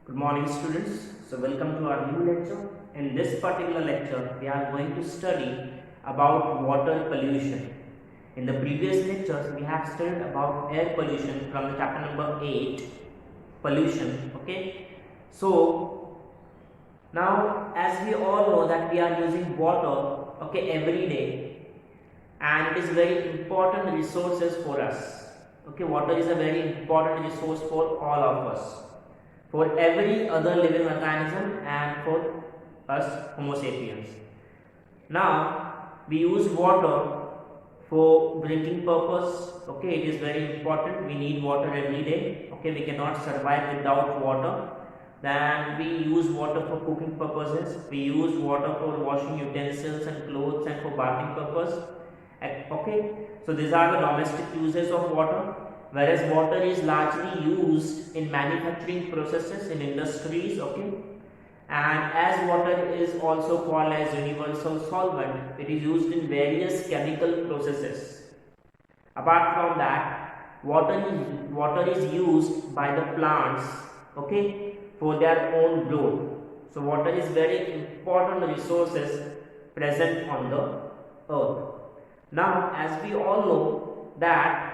Good morning students. So welcome to our new lecture. In this particular lecture we are going to study about water pollution. In the previous lectures we have studied about air pollution from the chapter number 8 pollution. Okay. So now as we all know that we are using water every day, and it is very important resources for us. Water is a very important resource for all of us, for every other living organism and for us Homo sapiens. Now we use water for drinking purpose. It is very important. We need water every day. We cannot survive without water. Then we use water for cooking purposes. We use water for washing utensils and clothes and for bathing purpose. So these are the domestic uses of water, whereas water is largely used in manufacturing processes in industries. And as water is also called as universal solvent, it is used in various chemical processes. Apart from that, water is used by the plants for their own growth. So water is very important resources present on the earth. Now as we all know that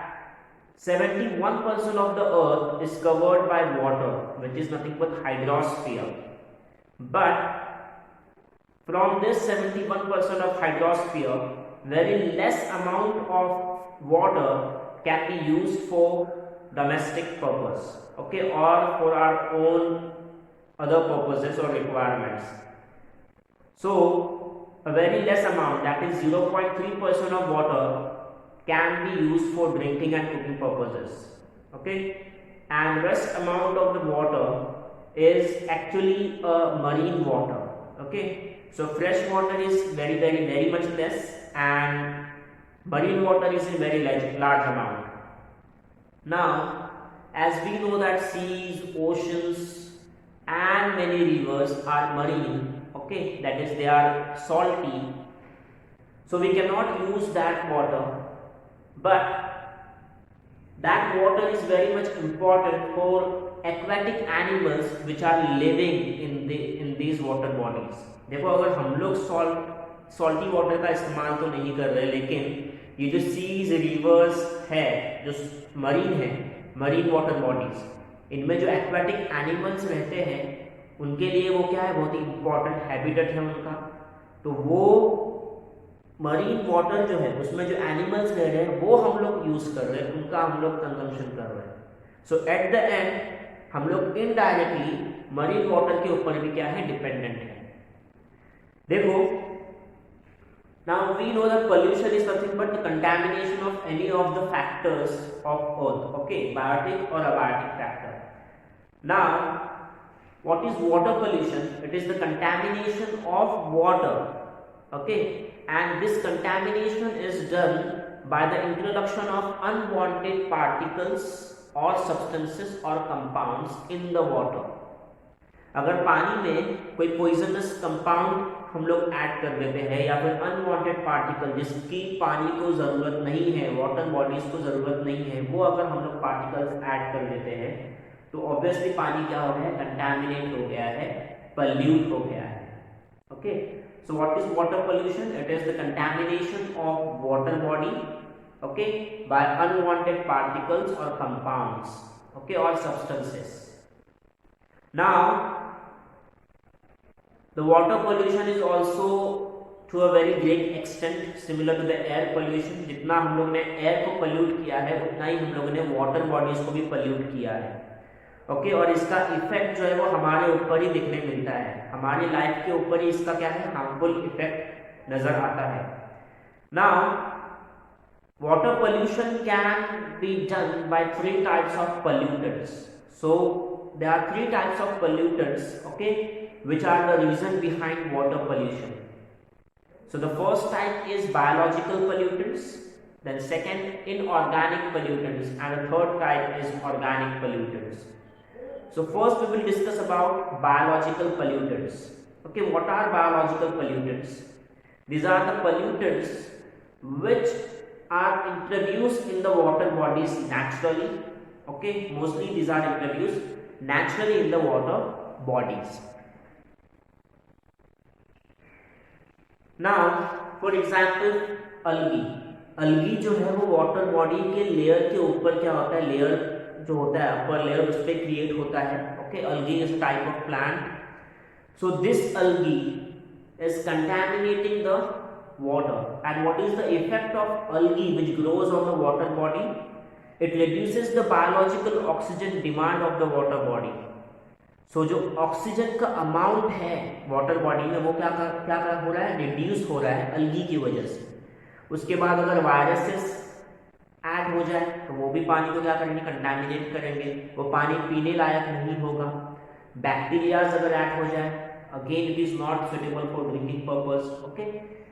71% of the earth is covered by water, which is nothing but hydrosphere. But from this 71% of hydrosphere, very less amount of water can be used for domestic purpose, or for our own other purposes or requirements. So a very less amount, that is 0.3% of water, can be used for drinking and cooking purposes. And rest amount of the water is actually marine water. So fresh water is very much less, and marine water is in very large amount. Now as we know that seas, oceans and many rivers are marine, that is they are salty, so we cannot use that water, but that water is very much important for aquatic animals which are living in these water bodies. देखो अगर हम लोग salty water का इस्तेमाल तो नहीं कर रहे, लेकिन ये जो सीज रिवर्स है, जो मरीन है, मरीन वाटर बॉडीज, इनमें जो एक्वाटिक एनिमल्स रहते हैं उनके लिए वो क्या है, बहुत ही इंपॉर्टेंट हैबिटेट है उनका. तो वो मरीन वाटर जो है उसमें जो एनिमल्स रह रहे हैं वो हम लोग यूज कर रहे हैं, उनका हम लोग कंजम्पशन कर रहे हैं. सो एट द एंड हम लोग इनडायरेक्टली मरीन वाटर के ऊपर भी क्या है, डिपेंडेंट है. देखो, now we know that pollution is nothing but the contamination of any of the factors of earth, biotic और abiotic factor. Now what is water pollution? It is the contamination of water, and this contamination is done by the introduction of unwanted particles or substances or compounds in the water. अगर पानी में कोई poisonous compound हम लोग add कर देते हैं, या फिर unwanted particle जिसकी पानी को ज़रूरत नहीं है, वाटर बॉडीज को ज़रूरत नहीं है, वो अगर हम लोग पार्टिकल्स ऐड कर देते हैं तो ऑब्वियसली पानी क्या हो गया है, कंटामिनेट हो गया है, पल्यूट हो गया है. So what is water pollution? It is the contamination of water body by unwanted particles or compounds or substances. Now the water pollution is also to a very great extent similar to the air pollution. जितना हम लोग ने air को pollute किया है उतना ही हम लोगों ने water bodies को भी pollute किया है. और इसका इफेक्ट जो है वो हमारे ऊपर ही दिखने मिलता है, हमारी लाइफ के ऊपर ही इसका क्या है, हार्मफुल इफेक्ट नजर आता है. Now water pollution can be done by 3 types of pollutants. So there are 3 types of pollutants which are the reason behind water pollution. So the first type is biological pollutants, then second inorganic pollutants, and the third type is organic pollutants. So first we will discuss about biological pollutants. What are biological pollutants? These are the pollutants which are introduced in the water bodies naturally. Mostly these are introduced naturally in the water bodies. Now for example algae, algae जो है वो water body के layer के ऊपर क्या होता है, layer जो होता है अपर लेयर उस पर क्रिएट होता है. Okay, algae is a type of plant. So this algae is contaminating the water. And what is the effect of algae which grows on the water body? It reduces the biological oxygen demand of the water body. So जो oxygen का amount है water body में वो क्या हो रहा है, reduce हो रहा है algae की वजह से. उसके बाद अगर वायरसेस ऐड हो जाए तो वो भी पानी को क्या करेंगे, कंटामिनेट करेंगे, वो पानी पीने लायक नहीं होगा. बैक्टीरियाज अगर ऐड हो जाए, again it is not suitable for drinking purpose. Okay,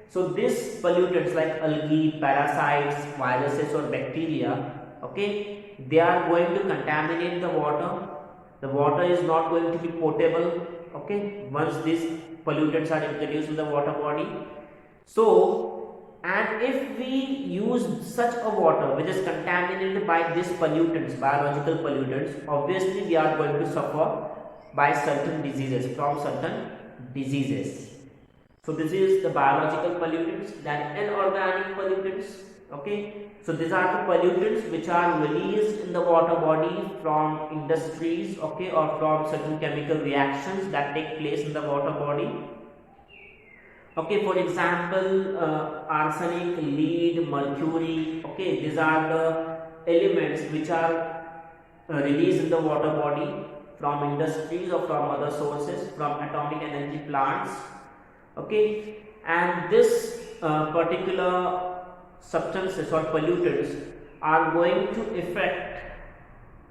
so this pollutants like algae, parasites, viruses or bacteria, okay, they are going to contaminate the water. The water is not going to be potable, okay, once these pollutants are introduced in the water body. So and if we use such a water which is contaminated by these pollutants, biological pollutants, obviously we are going to suffer by certain diseases, from certain diseases. So this is the biological pollutants. Then inorganic pollutants. Okay, so these are the pollutants which are released in the water body from industries, okay, or from certain chemical reactions that take place in the water body. Okay, for example arsenic, lead, mercury. Okay, these are the elements which are released in the water body from industries or from other sources, from atomic energy plants. Okay, and this particular substances or pollutants are going to affect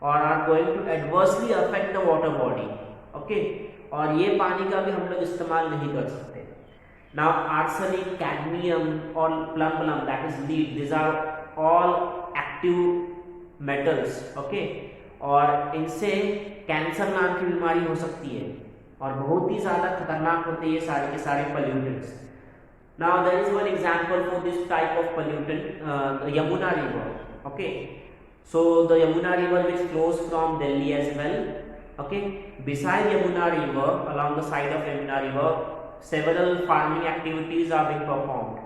or are going to adversely affect the water body. Okay, और ये पानी का भी हम लोग इस्तेमाल नहीं कर सकते. Now arsenic, cadmium or plum, that is lead, these are all active metals. Okay, और इनसे कैंसर नाम की बीमारी हो सकती है और बहुत ही ज़्यादा खतरनाक होते हैं ये सारे के सारे pollutants. Now there is one example for this type of pollutant, the Yamuna river. Okay, so the Yamuna river which flows from Delhi as well. Okay, beside Yamuna river, along the side of Yamuna river, several farming activities are being performed.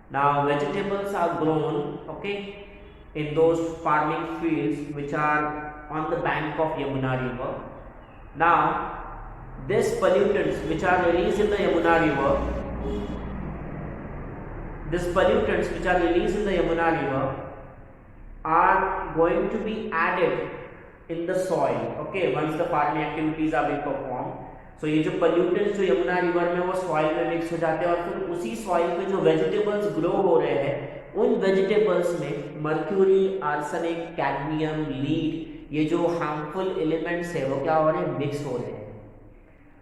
Now vegetables are grown, okay, in those farming fields which are on the bank of Yamuna river. Now these pollutants which are released in the Yamuna river, are going to be added in the soil. Okay, once the farming activities are being performed. So ये जो pollutants जो Yamuna river में वो soil में mix हो जाते हैं और फिर उसी सॉइल पे जो वेजिटेबल्स ग्रो हो रहे हैं उन वेजिटेबल्स में मर्क्यूरी, आर्सेनिक, कैडमियम, लीड, ये जो हार्मफुल एलिमेंट्स है वो क्या हो रहे हैं, मिक्स हो रहे हैं.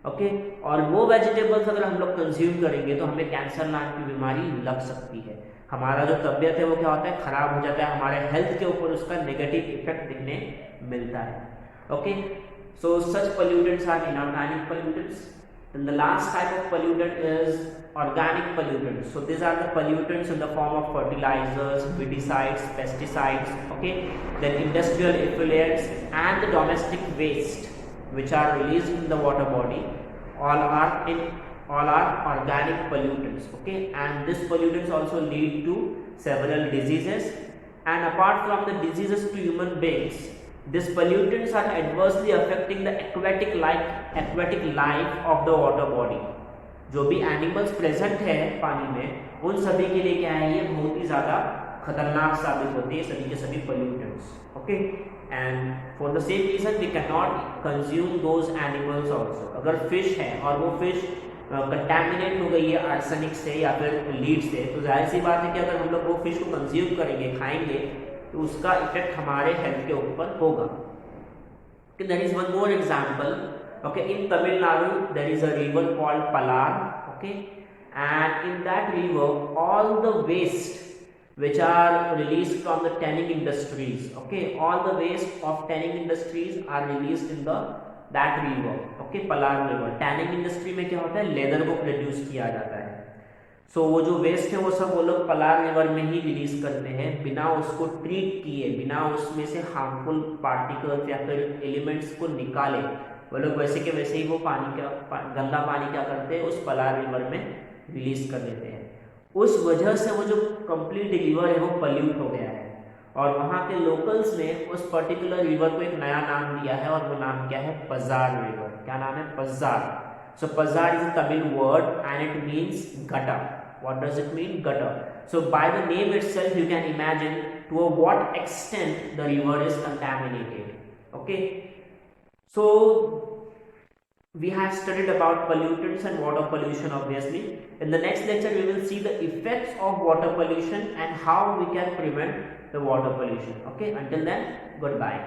ओके, और वो वेजिटेबल्स अगर हम लोग कंज्यूम करेंगे तो हमें कैंसर नाम की बीमारी लग सकती है. हमारा जो तबीयत है वो क्या होता है, खराब हो जाता है, हमारे हेल्थ के ऊपर उसका नेगेटिव इफेक्ट दिखने मिलता है. Okay, so such pollutants are inorganic pollutants. Then the last type of pollutant is organic pollutants. So these are the pollutants in the form of fertilizers, weedicides, pesticides. Okay, then industrial effluents and the domestic waste which are released in the water body, all are organic pollutants. Okay, and these pollutants also lead to several diseases, and apart from the diseases to human beings, these pollutants are adversely affecting the aquatic life of the water body. जो भी animals present है पानी में उन सभी के लिए क्या है, ये बहुत ही ज़्यादा खतरनाक साबित होते हैं सभी के सभी pollutants. Okay, and for the same reason we cannot consume those animals also. अगर फिश है और वो फिश कंटेमिनेट हो गई है आर्सेनिक से या फिर लीड से, तो जाहिर सी बात है कि अगर हम लोग वो फिश को कंज्यूम करेंगे, खाएंगे, तो उसका इफेक्ट हमारे हेल्थ के ऊपर होगा. There is one more example. Okay, in Tamil Nadu there is a river called Palar. Okay, and in that river all the waste which are released from the tanning industries. Okay, all the waste of tanning industries are released in that river. Okay, Palar river. Tanning industry में क्या होता है, leather को produce किया जाता है. सो वो जो वेस्ट है वो सब वो लोग पलार रिवर में ही रिलीज करते हैं बिना उसको ट्रीट किए, बिना उसमें से हार्मफुल पार्टिकल्स या फिर एलिमेंट्स को निकाले वो लोग वैसे के वैसे ही वो गंदा पानी क्या करते हैं, उस पलार रिवर में रिलीज कर देते हैं। उस वजह से वो जो कंप्लीट रिवर है वो पल्यूट हो गया है, और वहाँ के लोकल्स ने उस पर्टिकुलर रिवर को एक नया नाम दिया है, और वो नाम क्या है, पजार रिवर। क्या नाम है, पजार। सो पजार is a Tamil word and it means gutter. What does it mean, gutter? So by the name itself you can imagine to what extent the river is contaminated. Okay, so we have studied about pollutants and water pollution. Obviously, in the next lecture we will see the effects of water pollution and how we can prevent the water pollution. Okay, until then, goodbye.